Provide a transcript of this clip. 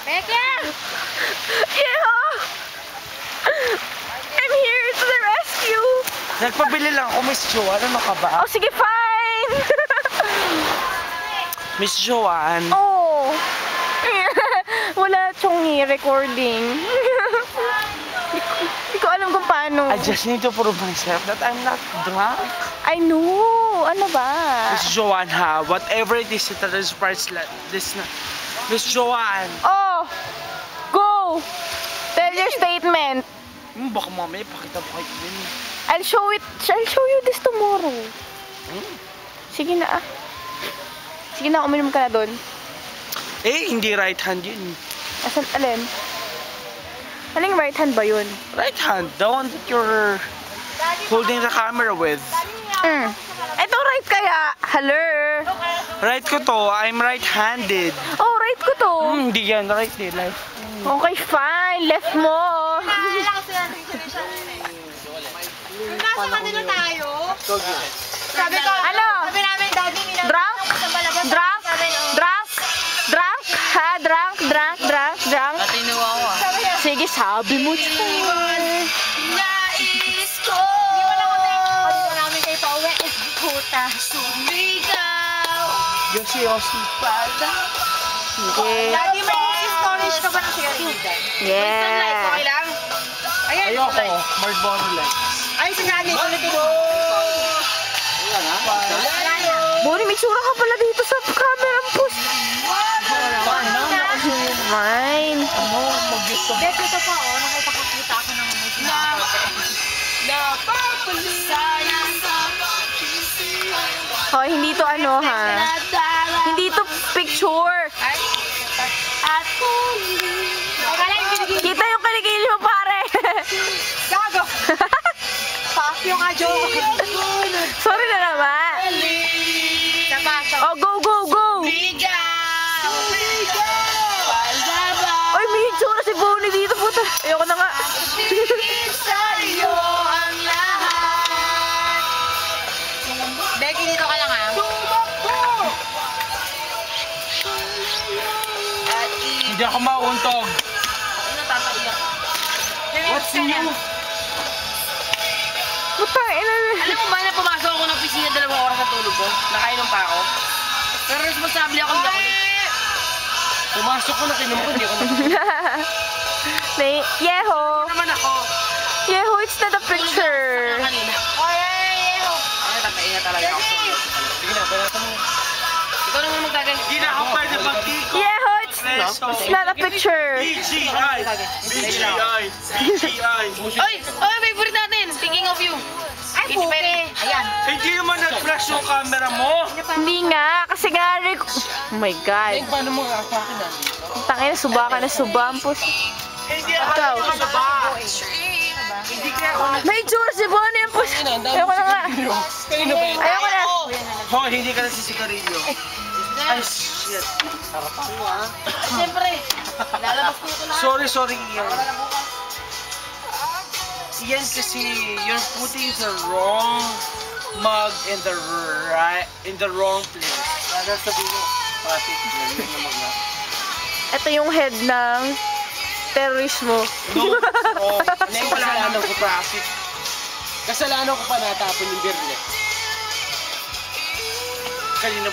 Peke! Yeho! I'm here to the rescue! Nagpabili lang ako, Miss Joanne. Ano ka ba? Oh, sige, fine! Miss Joanne. Oh! Wala chongi recording. Hindi ko alam kung paano. I just need to prove myself that I'm not drunk. I know! Ano ba? Miss Joanne, ha? Whatever it is that inspires this na. Miss Joanne. Oh! Go! Tell your statement. Baka mamaya pakita mo kayo din. I'll show you this tomorrow. Sige na ah. Sige na, uminom ka na doon. Eh, hindi right hand yun. Asan, alin? Aling right hand ba yun? Right hand, the one that you're holding the camera with. Ito right kaya? Hello? Right ko to, I'm right-handed. Oh, right ko to. Hindi yan, right eh, left. Okay, fine. Left mo. Nasa kanila tayo. Sabi ko, ano? Sabi namin, daddy, Drunk? Drunk? Drunk? Drunk? Ha? Drunk? Drunk? Drunk? Drunk? Natinuwa ko ah. Sige, sabi mo. Nais ko. Hindi mo lang ako namin kayo pa uwi. Puta. Sumigaw. Yosi pala. Sige. Daddy, may storage ka ba ng sigarilyo? Yeah. Okay lang? Ayan. Ayoko, Marlboro lights. Ay, si Nani. Ulitin mo. Bonnie, may tsura ka pala dito sa camera po. Fine. Ano, mag-gusto ba? Dito ito pa, oh. Nakita ako ng sayang sa Hoy, hindi to ano ha. Hindi to picture. at huli. Kita yung kilikili mo, pare. Gago! Fuck yung adyo. Sorry na naman. Oh, go, go, go. Oy, may itsura si Bonnie dito, puta. Ayoko na nga. Sa'yo ang lahat. Becky, dito ka lang ah. Hindi ako mauuntog. What's new? Puta, ina. Alam mo ba na pumasok ako ng opisina 2 oras na tulog ko? Nakainom pa ako. Pero responsable ako, hindi ako late. Pumasok ko na kinom ko, hindi ako Yeho. Naman ako. Yeho, it's not a picture. Kanina. Ay, tatainan talaga ako. Sige na, balata mo. Ikaw naman magtagay. Hindi na ako pwede pagkiko. Yeho, it's not a picture. BGI! BGI! BGI! Oy! Oy, favorite natin! Speaking of you. Ay, puke. Ayan. Hindi naman nag-flash yung camera mo! Hindi nga, kasi nga oh my God. Paano mo apakin na? Tangina, suba ka na subampos. Hindi ako nagsuba! Hindi kaya ako nag... May itsura si Bonnie ang pus. Ayoko na nga. Kanino ba yun? Ayoko na. Hoy, hindi ka nasisikarilyo. Ay, shit. Sarap ako ah. Siyempre, lalabas ko ito lahat. Sorry, Ian. Ian, kasi you're putting the wrong mug in the wrong place. Nada sabihin mo, traffic. Yun na mug na. Ito yung head ng terrorismo. No, it's wrong. Kasi kasalanan ko traffic. Kasalanan ko pa natapon yung birle. Kanina,